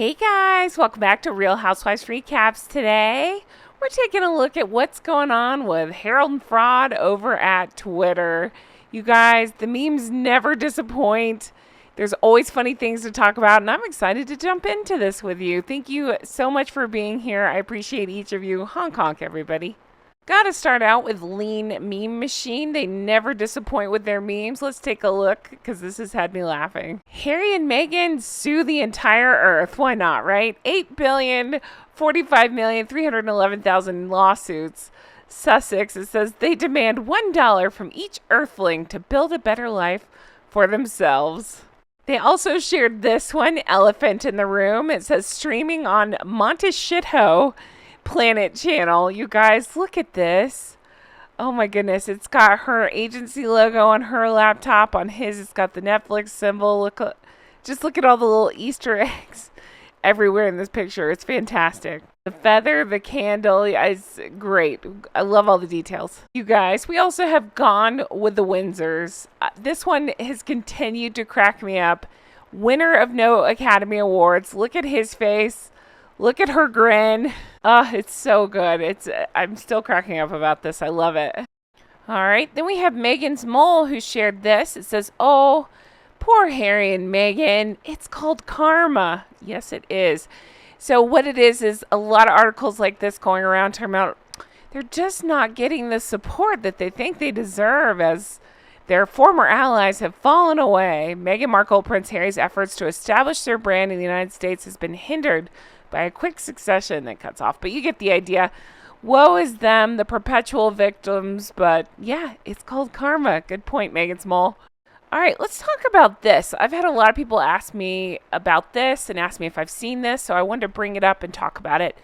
Hey guys, welcome back to Real Housewives Recaps. Today, we're taking a look at what's going on with Harold and Fraud over at Twitter. You guys, the memes never disappoint. There's always funny things to talk about, and I'm excited to jump into this with you. Thank you so much for being here. I appreciate each of you. Honk honk, everybody. Gotta start out with Lean Meme Machine. They never disappoint with their memes. Let's take a look, because this has had me laughing. Harry and Meghan sue the entire earth. Why not, right? 8,045,311,000 lawsuits. Sussex, it says they demand $1 from each earthling to build a better life for themselves. They also shared this one, Elephant in the Room. It says streaming on Monteshito Planet channel. You guys, look at this. Oh my goodness, it's got her agency logo on her laptop. On his, it's got the Netflix symbol. Just look at all the little Easter eggs everywhere in this picture. It's fantastic. The feather, the candle, is great. I love all the details. You guys, we also have Gone with the Windsors. This one has continued to crack me up. Winner of no Academy Awards. Look at his face. Look at her grin. It's so good. I'm still cracking up about this. I love it. All right. Then we have Meghan's mole who shared this. It says, oh, poor Harry and Meghan. It's called karma. Yes, it is. So what it is a lot of articles like this going around talking about they're just not getting the support that they think they deserve as their former allies have fallen away. Meghan Markle, Prince Harry's efforts to establish their brand in the United States has been hindered by a quick succession that cuts off. But you get the idea. Woe is them, the perpetual victims. But yeah, it's called karma. Good point, Meghan's mole. All right, let's talk about this. I've had a lot of people ask me about this and ask me if I've seen this, so I wanted to bring it up and talk about it.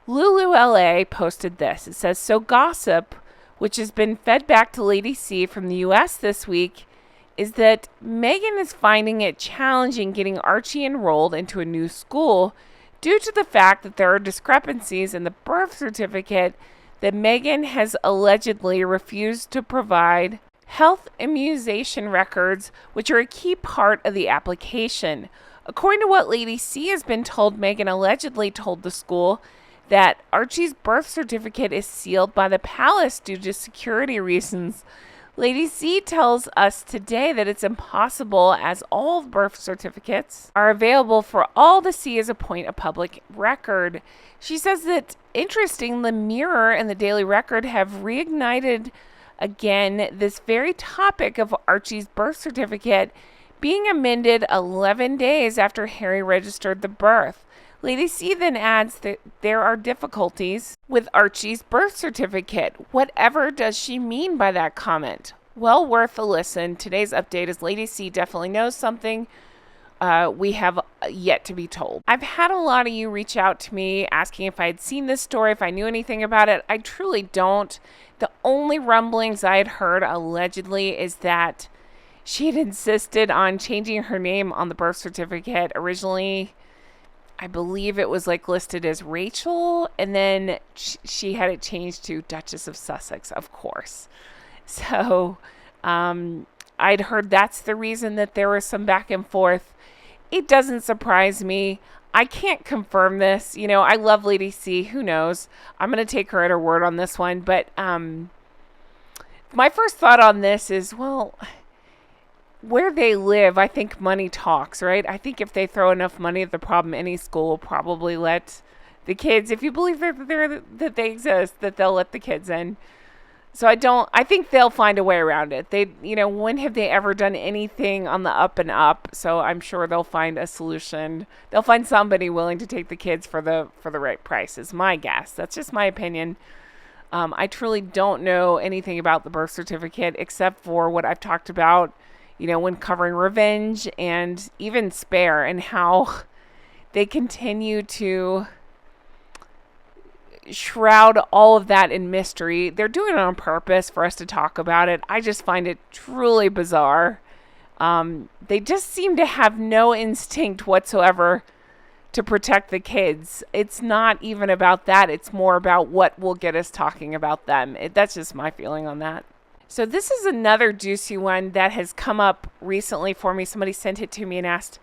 Lulu LA posted this. It says, so gossip, which has been fed back to Lady C from the US this week, is that Meghan is finding it challenging getting Archie enrolled into a new school due to the fact that there are discrepancies in the birth certificate that Meghan has allegedly refused to provide health immunization records, which are a key part of the application. According to what Lady C has been told, Meghan allegedly told the school that Archie's birth certificate is sealed by the palace due to security reasons. Lady C tells us today that it's impossible as all birth certificates are available for all to see as a point of public record. She says that, interesting, the Mirror and the Daily Record have reignited again this very topic of Archie's birth certificate being amended 11 days after Harry registered the birth. Lady C then adds that there are difficulties with Archie's birth certificate. Whatever does she mean by that comment? Well, worth a listen. Today's update is Lady C definitely knows something we have yet to be told. I've had a lot of you reach out to me asking if I had seen this story, if I knew anything about it. I truly don't. The only rumblings I had heard allegedly is that she had insisted on changing her name on the birth certificate. Originally, I believe it was listed as Rachel, and then she had it changed to Duchess of Sussex, of course. So I'd heard that's the reason that there was some back and forth. It doesn't surprise me. I can't confirm this. You know, I love Lady C. Who knows? I'm going to take her at her word on this one. But my first thought on this is, well, where they live, I think money talks, right? I think if they throw enough money at the problem, any school will probably let the kids, if you believe that they exist, that they'll let the kids in. So I think they'll find a way around it. When have they ever done anything on the up and up? So I'm sure they'll find a solution. They'll find somebody willing to take the kids for the right price, is my guess. That's just my opinion. I truly don't know anything about the birth certificate except for what I've talked about, when covering Revenge and even Spare, and how they continue to shroud all of that in mystery. They're doing it on purpose for us to talk about it. I just find it truly bizarre. They just seem to have no instinct whatsoever to protect the kids. It's not even about that. It's more about what will get us talking about them. That's just my feeling on that. So this is another juicy one that has come up recently for me. Somebody sent it to me and asked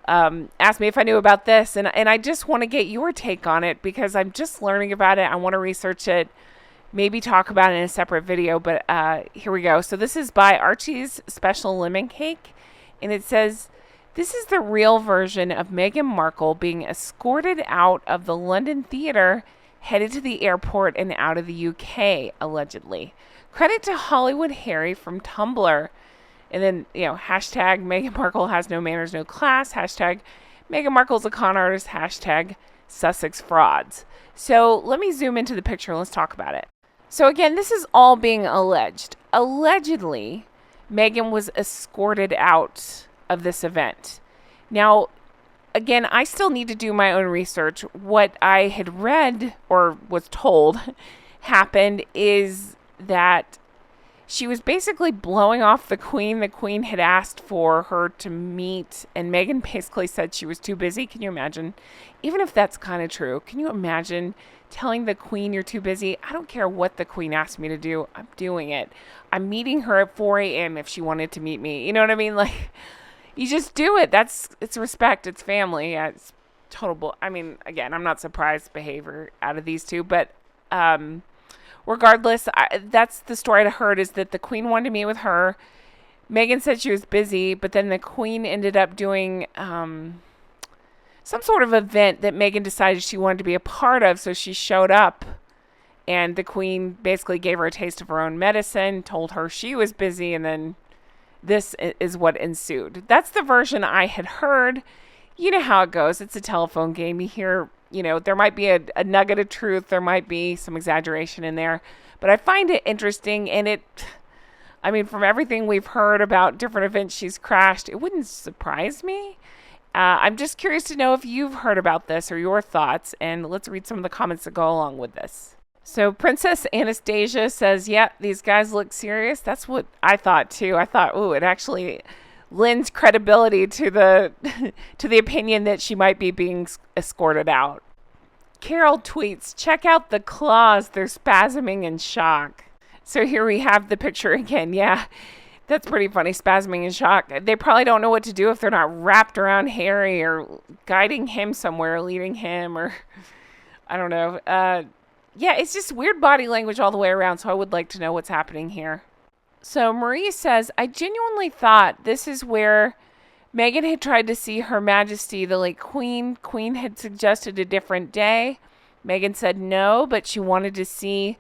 asked me if I knew about this, and I just want to get your take on it because I'm just learning about it. I want to research it, maybe talk about it in a separate video, but here we go. So this is by Archie's Special Lemon Cake, and it says, this is the real version of Meghan Markle being escorted out of the London theater, headed to the airport and out of the UK, allegedly. Credit to Hollywood Harry from Tumblr. And then, hashtag Meghan Markle has no manners, no class. Hashtag Meghan Markle's a con artist. Hashtag Sussex frauds. So let me zoom into the picture and let's talk about it. So again, this is all being alleged. Allegedly, Meghan was escorted out of this event. Now, again, I still need to do my own research. What I had read or was told happened is that she was basically blowing off the Queen. The Queen had asked for her to meet, and Meghan basically said she was too busy. Can you imagine? Even if that's kind of true, can you imagine telling the Queen you're too busy? I don't care what the Queen asked me to do. I'm doing it. I'm meeting her at 4 a.m. if she wanted to meet me. You know what I mean? Like, you just do it. It's respect. It's family. Yeah, it's total again, I'm not surprised behavior out of these two, but regardless, that's the story I heard, is that the Queen wanted to meet with her. Meghan said she was busy, but then the Queen ended up doing some sort of event that Meghan decided she wanted to be a part of, so she showed up, and the Queen basically gave her a taste of her own medicine, told her she was busy, and then this is what ensued. That's the version I had heard. You know how it goes. It's a telephone game. You hear, there might be a nugget of truth. There might be some exaggeration in there. But I find it interesting. And from everything we've heard about different events she's crashed, it wouldn't surprise me. I'm just curious to know if you've heard about this or your thoughts. And let's read some of the comments that go along with this. So Princess Anastasia says, yeah, these guys look serious. That's what I thought, too. I thought, it actually lends credibility to the to the opinion that she might be being escorted out. Carol tweets, check out the claws. They're spasming in shock. So here we have the picture again. Yeah, that's pretty funny. Spasming in shock. They probably don't know what to do if they're not wrapped around Harry or guiding him somewhere, leading him, or I don't know. Yeah, it's just weird body language all the way around, so I would like to know what's happening here. So Marie says, I genuinely thought this is where Meghan had tried to see Her Majesty, the late Queen. Queen had suggested a different day. Meghan said no, but she wanted to see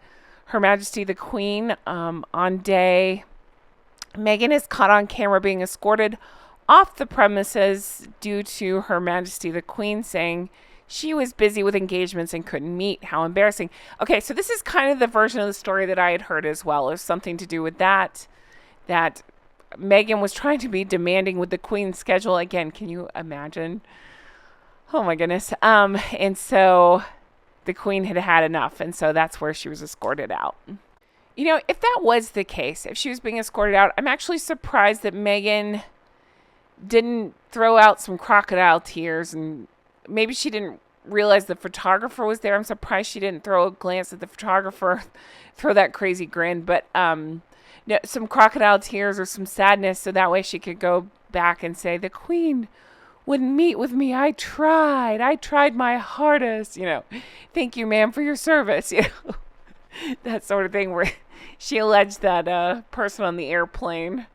Her Majesty, the Queen, on day. Meghan is caught on camera being escorted off the premises due to Her Majesty, the Queen, saying she was busy with engagements and couldn't meet. How embarrassing. Okay, so this is kind of the version of the story that I had heard as well. It was something to do with that Meghan was trying to be demanding with the Queen's schedule. Again, can you imagine? Oh my goodness. And so the Queen had had enough, and so that's where she was escorted out. If that was the case, if she was being escorted out, I'm actually surprised that Meghan didn't throw out some crocodile tears, and maybe she didn't realize the photographer was there. I'm surprised she didn't throw a glance at the photographer, throw that crazy grin, but some crocodile tears or some sadness, so that way she could go back and say, the Queen wouldn't meet with me. I tried my hardest, thank you, ma'am, for your service, that sort of thing, where she alleged that person on the airplane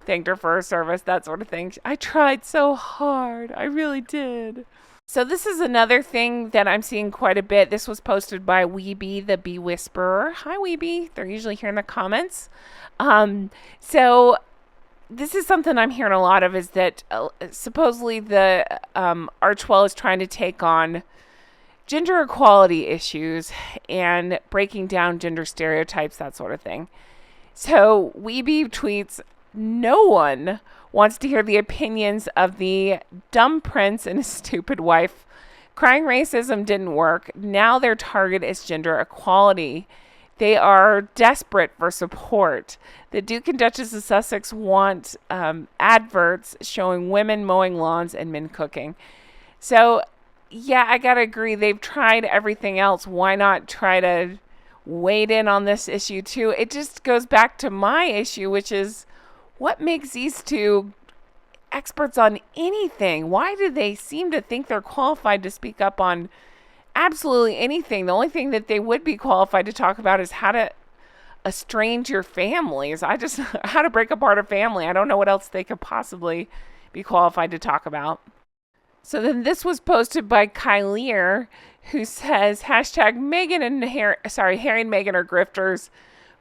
thanked her for her service, that sort of thing. I tried so hard. I really did. So this is another thing that I'm seeing quite a bit. This was posted by Weeby, the Bee Whisperer. Hi, Weeby. They're usually here in the comments. So this is something I'm hearing a lot of, is that supposedly the Archewell is trying to take on gender equality issues and breaking down gender stereotypes, that sort of thing. So Weeby tweets, no one wants to hear the opinions of the dumb prince and his stupid wife. Crying racism didn't work. Now their target is gender equality. They are desperate for support. The Duke and Duchess of Sussex want adverts showing women mowing lawns and men cooking. So, yeah, I gotta agree. They've tried everything else. Why not try to wade in on this issue too? It just goes back to my issue, which is what makes these two experts on anything. Why do they seem to think they're qualified to speak up on absolutely anything? The only thing that they would be qualified to talk about is how to estrange your families. How to break apart a family. I don't know what else they could possibly be qualified to talk about. So then this was posted by Kylier, who says hashtag Meghan and Harry and Meghan are grifters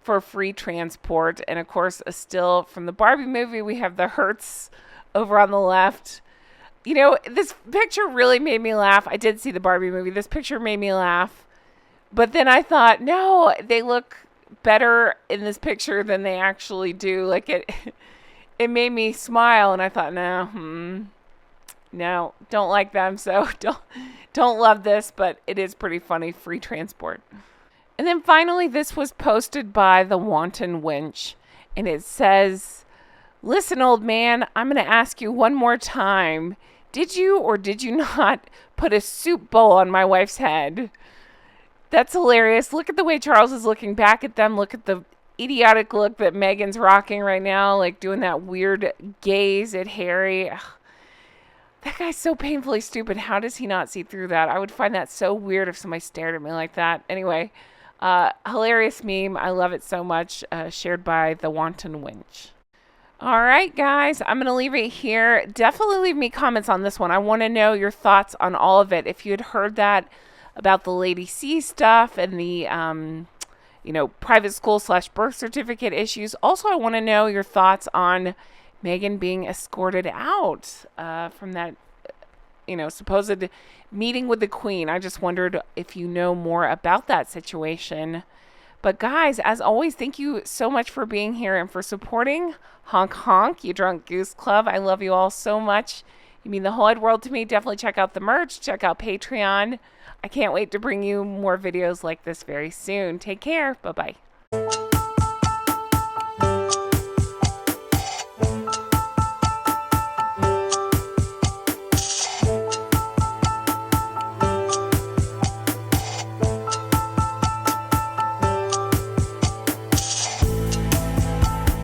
for free transport. And of course, a still from the Barbie movie, we have the Hertz over on the left. You know, this picture really made me laugh. I did see the Barbie movie. This picture made me laugh. But then I thought, no, they look better in this picture than they actually do. Like it made me smile, and I thought, no, don't like them, so don't love this, but it is pretty funny. Free transport. And then finally, this was posted by the Wanton Wench, and it says, listen, old man, I'm going to ask you one more time. Did you or did you not put a soup bowl on my wife's head? That's hilarious. Look at the way Charles is looking back at them. Look at the idiotic look that Meghan's rocking right now, like doing that weird gaze at Harry. Ugh. That guy's so painfully stupid. How does he not see through that? I would find that so weird if somebody stared at me like that. Anyway, hilarious meme. I love it so much. Shared by the Wanton Wench. All right, guys, I'm going to leave it here. Definitely leave me comments on this one. I want to know your thoughts on all of it. If you had heard that about the Lady C stuff and the, private school / birth certificate issues. Also, I want to know your thoughts on Meghan being escorted out from that, supposed meeting with the Queen. I just wondered if you know more about that situation. But guys, as always, thank you so much for being here and for supporting Honk Honk, you Drunk Goose Club. I love you all so much. You mean the whole wide world to me. Definitely check out the merch. Check out Patreon. I can't wait to bring you more videos like this very soon. Take care. Bye-bye.